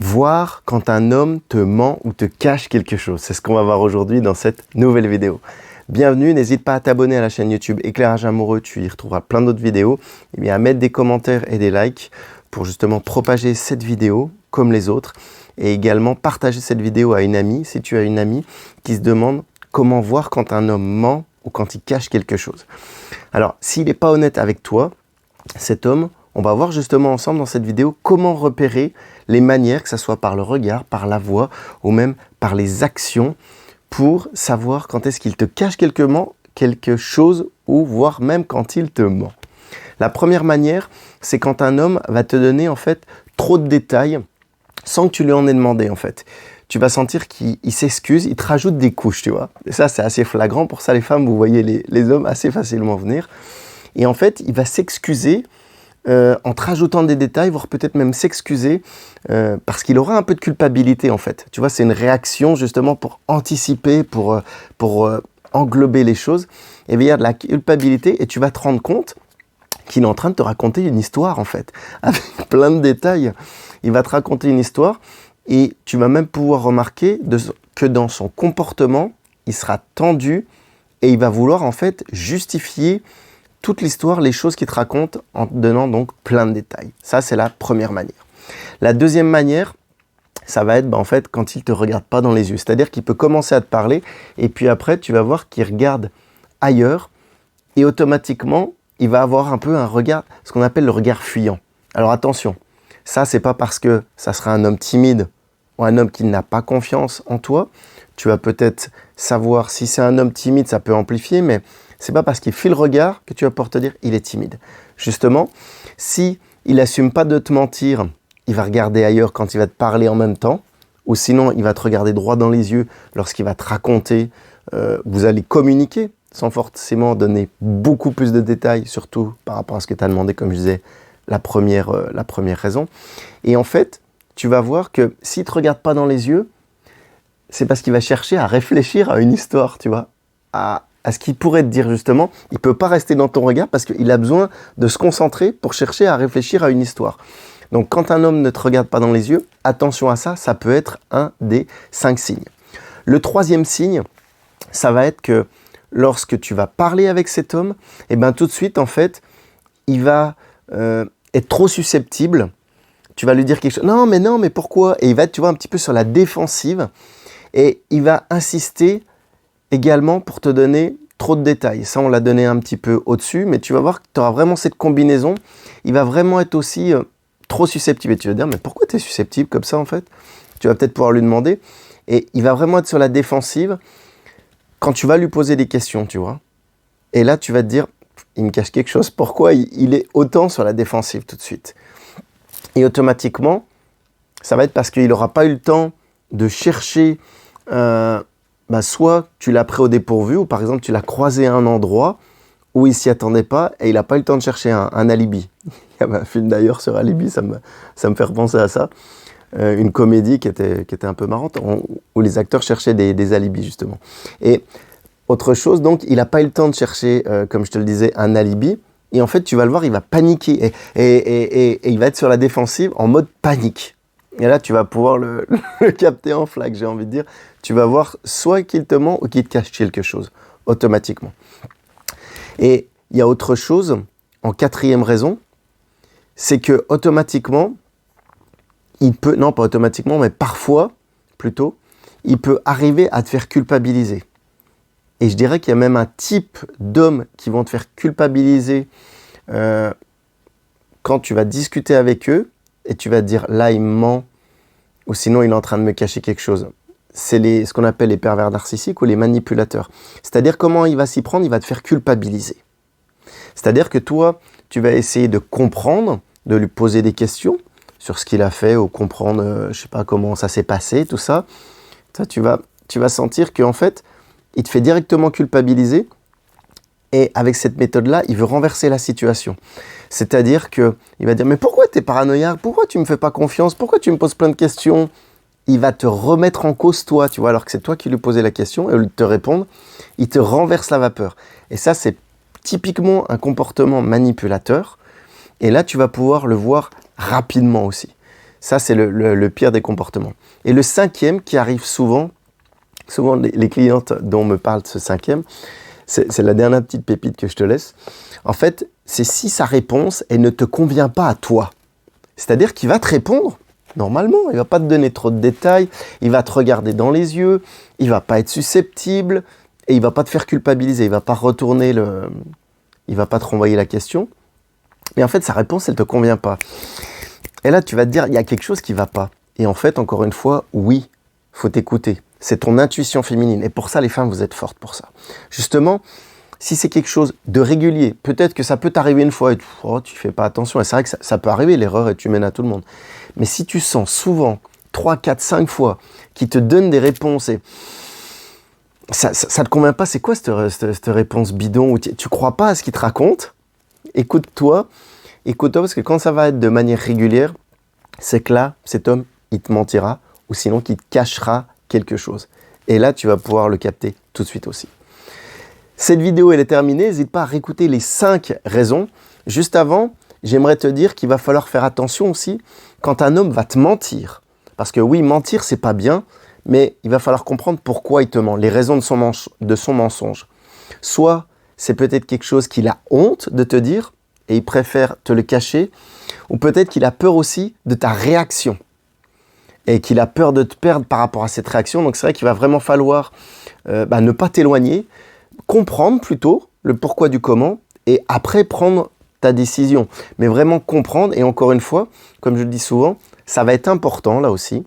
Voir quand un homme te ment ou te cache quelque chose. C'est ce qu'on va voir aujourd'hui dans cette nouvelle vidéo. Bienvenue, n'hésite pas à t'abonner à la chaîne YouTube Éclairage Amoureux, tu y retrouveras plein d'autres vidéos. Et bien à mettre des commentaires et des likes pour justement propager cette vidéo comme les autres. Et également partager cette vidéo à une amie, si tu as une amie qui se demande comment voir quand un homme ment ou quand il cache quelque chose. Alors, s'il n'est pas honnête avec toi, cet homme, on va voir justement ensemble dans cette vidéo comment repérer les manières, que ce soit par le regard, par la voix ou même par les actions, pour savoir quand est-ce qu'il te cache quelque chose ou voire même quand il te ment. La première manière, c'est quand un homme va te donner en fait trop de détails sans que tu lui en aies demandé en fait. Tu vas sentir qu'il s'excuse, il te rajoute des couches, tu vois. Et ça, c'est assez flagrant. Pour ça, les femmes, vous voyez les hommes assez facilement venir. Et en fait, il va s'excuser en te rajoutant des détails, voire peut-être même s'excuser parce qu'il aura un peu de culpabilité en fait. Tu vois, c'est une réaction justement pour anticiper, pour englober les choses. Et bien, il y a de la culpabilité et tu vas te rendre compte qu'il est en train de te raconter une histoire en fait, avec plein de détails. Il va te raconter une histoire et tu vas même pouvoir remarquer que dans son comportement, il sera tendu et il va vouloir en fait justifier toute l'histoire, les choses qu'il te raconte en te donnant donc plein de détails. Ça, c'est la première manière. La deuxième manière, ça va être en fait quand il ne te regarde pas dans les yeux. C'est-à-dire qu'il peut commencer à te parler et puis après, tu vas voir qu'il regarde ailleurs et automatiquement, il va avoir un peu un regard, ce qu'on appelle le regard fuyant. Alors attention, ça, c'est pas parce que ça sera un homme timide ou un homme qui n'a pas confiance en toi. Tu vas peut-être savoir si c'est un homme timide, ça peut amplifier, mais c'est pas parce qu'il fait le regard que tu vas pouvoir te dire il est timide. Justement, si il n'assume pas de te mentir, il va regarder ailleurs quand il va te parler en même temps, ou sinon il va te regarder droit dans les yeux lorsqu'il va te raconter, vous allez communiquer sans forcément donner beaucoup plus de détails, surtout par rapport à ce que tu as demandé, comme je disais, la première raison. Et en fait, tu vas voir que s'il ne te regarde pas dans les yeux, c'est parce qu'il va chercher à réfléchir à une histoire, tu vois, à ce qu'il pourrait te dire justement. Il ne peut pas rester dans ton regard parce qu'il a besoin de se concentrer pour chercher à réfléchir à une histoire. Donc quand un homme ne te regarde pas dans les yeux, attention à ça, ça peut être un des 5 signes. Le troisième signe, ça va être que lorsque tu vas parler avec cet homme, et ben tout de suite en fait, il va être trop susceptible. Tu vas lui dire quelque chose, non mais pourquoi? Et il va être, tu vois, un petit peu sur la défensive et il va insister également pour te donner trop de détails. Ça, on l'a donné un petit peu au-dessus, mais tu vas voir que tu auras vraiment cette combinaison. Il va vraiment être aussi trop susceptible. Et tu vas dire, mais pourquoi tu es susceptible comme ça en fait? Tu vas peut-être pouvoir lui demander. Et il va vraiment être sur la défensive quand tu vas lui poser des questions, tu vois. Et là, tu vas te dire, il me cache quelque chose. Pourquoi il est autant sur la défensive tout de suite? Et automatiquement, ça va être parce qu'il n'aura pas eu le temps de chercher... soit tu l'as pris au dépourvu, ou par exemple tu l'as croisé à un endroit où il ne s'y attendait pas et il n'a pas eu le temps de chercher un alibi. Il y avait un film d'ailleurs sur alibi, ça me fait repenser à ça. Une comédie qui était un peu marrante, où les acteurs cherchaient des alibis justement. Et autre chose, donc il n'a pas eu le temps de chercher, comme je te le disais, un alibi. Et en fait, tu vas le voir, il va paniquer et il va être sur la défensive en mode panique. Et là, tu vas pouvoir le capter en flaque, j'ai envie de dire. Tu vas voir soit qu'il te ment ou qu'il te cache quelque chose, automatiquement. Et il y a autre chose, en quatrième raison, c'est que automatiquement, non pas automatiquement, mais parfois, plutôt, il peut arriver à te faire culpabiliser. Et je dirais qu'il y a même un type d'hommes qui vont te faire culpabiliser quand tu vas discuter avec eux, et tu vas te dire, là, il me ment, ou sinon, il est en train de me cacher quelque chose. C'est ce qu'on appelle les pervers narcissiques ou les manipulateurs. C'est-à-dire, comment il va s'y prendre? Il va te faire culpabiliser. C'est-à-dire que toi, tu vas essayer de comprendre, de lui poser des questions sur ce qu'il a fait, ou comprendre, je ne sais pas comment ça s'est passé, tout ça. Ça, tu vas sentir qu'en fait, il te fait directement culpabiliser. Et avec cette méthode-là, il veut renverser la situation. C'est-à-dire qu'il va dire « Mais pourquoi tu es paranoïaque? Pourquoi tu ne me fais pas confiance? Pourquoi tu me poses plein de questions ?» Il va te remettre en cause toi, tu vois, alors que c'est toi qui lui posais la question, et au lieu de te répondre, il te renverse la vapeur. Et ça, c'est typiquement un comportement manipulateur. Et là, tu vas pouvoir le voir rapidement aussi. Ça, c'est le pire des comportements. Et le cinquième qui arrive souvent les clientes dont on me parle de ce cinquième, c'est la dernière petite pépite que je te laisse. En fait, c'est si sa réponse, elle ne te convient pas à toi. C'est-à-dire qu'il va te répondre normalement, il ne va pas te donner trop de détails, il va te regarder dans les yeux, il ne va pas être susceptible et il ne va pas te faire culpabiliser, il ne va pas il va pas te renvoyer la question. Mais en fait, sa réponse, elle ne te convient pas. Et là, tu vas te dire, il y a quelque chose qui ne va pas. Et en fait, encore une fois, oui, il faut t'écouter. C'est ton intuition féminine. Et pour ça, les femmes, vous êtes fortes pour ça. Justement, si c'est quelque chose de régulier, peut-être que ça peut t'arriver une fois et tu ne fais pas attention. Et c'est vrai que ça peut arriver, l'erreur est humaine à tout le monde. Mais si tu sens souvent, 3, 4, 5 fois, qu'ils te donnent des réponses et ça ne te convient pas, c'est quoi cette réponse bidon où tu ne crois pas à ce qu'ils te racontent? Écoute-toi parce que quand ça va être de manière régulière, c'est que là, cet homme, il te mentira ou sinon qu'il te cachera quelque chose. Et là, tu vas pouvoir le capter tout de suite aussi. Cette vidéo, elle est terminée. N'hésite pas à réécouter les 5 raisons. Juste avant, j'aimerais te dire qu'il va falloir faire attention aussi quand un homme va te mentir. Parce que oui, mentir, c'est pas bien, mais il va falloir comprendre pourquoi il te ment, les raisons de son mensonge. Soit c'est peut-être quelque chose qu'il a honte de te dire et il préfère te le cacher, ou peut-être qu'il a peur aussi de ta réaction et qu'il a peur de te perdre par rapport à cette réaction. Donc c'est vrai qu'il va vraiment falloir ne pas t'éloigner, comprendre plutôt le pourquoi du comment et après prendre ta décision. Mais vraiment comprendre, et encore une fois, comme je le dis souvent, ça va être important là aussi,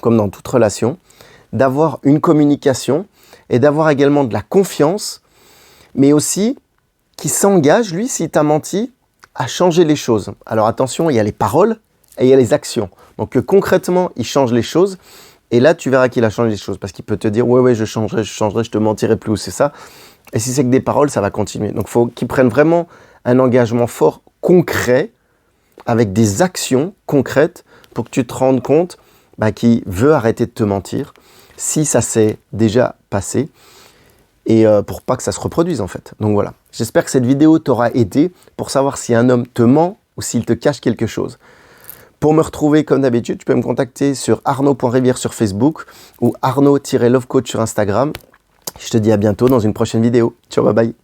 comme dans toute relation, d'avoir une communication et d'avoir également de la confiance, mais aussi qui s'engage, lui, s'il t'a menti, à changer les choses. Alors attention, il y a les paroles et il y a les actions. Donc concrètement, il change les choses et là, tu verras qu'il a changé les choses parce qu'il peut te dire « Ouais, je changerai, je te mentirai plus » c'est ça. Et si c'est que des paroles, ça va continuer. Donc il faut qu'il prenne vraiment un engagement fort, concret, avec des actions concrètes pour que tu te rendes compte qu'il veut arrêter de te mentir si ça s'est déjà passé et pour pas que ça se reproduise en fait. Donc voilà, j'espère que cette vidéo t'aura aidé pour savoir si un homme te ment ou s'il te cache quelque chose. Pour me retrouver comme d'habitude, tu peux me contacter sur arnaud.rivière sur Facebook ou arnaud-lovecoach sur Instagram. Je te dis à bientôt dans une prochaine vidéo. Ciao, bye bye.